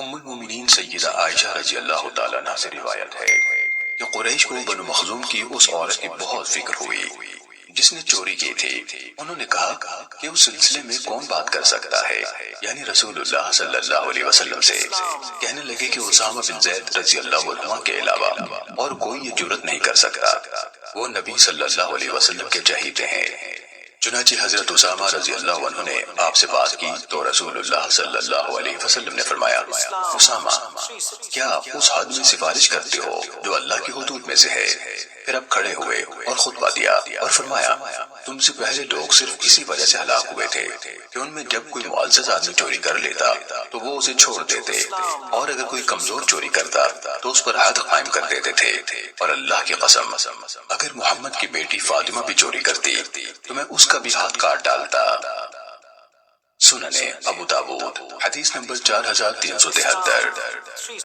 ام المومنین سیدہ عائشہ رضی اللہ تعالیٰ عنہ سے روایت ہے کہ قریش کو بنو مخزوم کی اس عورت کی بہت فکر ہوئی جس نے چوری کی تھی۔ انہوں نے کہا کہ اس سلسلے میں کون بات کر سکتا ہے، یعنی رسول اللہ صلی اللہ علیہ وسلم سے۔ کہنے لگے کہ اسامہ بن زید رضی اللہ عنہ کے علاوہ اور کوئی یہ جرت نہیں کر سکتا، وہ نبی صلی اللہ علیہ وسلم کے چہیتے ہیں۔ چنانچہ حضرت اسامہ رضی اللہ عنہ نے آپ سے بات کی تو رسول اللہ صلی اللہ علیہ وسلم نے فرمایا، اسامہ کیا اس حد میں سفارش کرتے ہو جو اللہ کی حدود میں سے ہے؟ پھر اب کھڑے ہوئے اور خطبہ دیا اور فرمایا، تم سے پہلے لوگ صرف اسی وجہ سے ہلاک ہوئے تھے کہ ان میں جب کوئی معزز آدمی چوری کر لیتا تو وہ اسے چھوڑ دیتے، اور اگر کوئی کمزور چوری کرتا تو اس پر حد قائم کر دیتے تھے، اور اللہ کی قسم اگر محمد کی بیٹی فاطمہ بھی چوری کرتی تو میں اس کا بھی ہاتھ کاٹ ڈالتا۔ سننے ابو داؤد حدیث نمبر 4373۔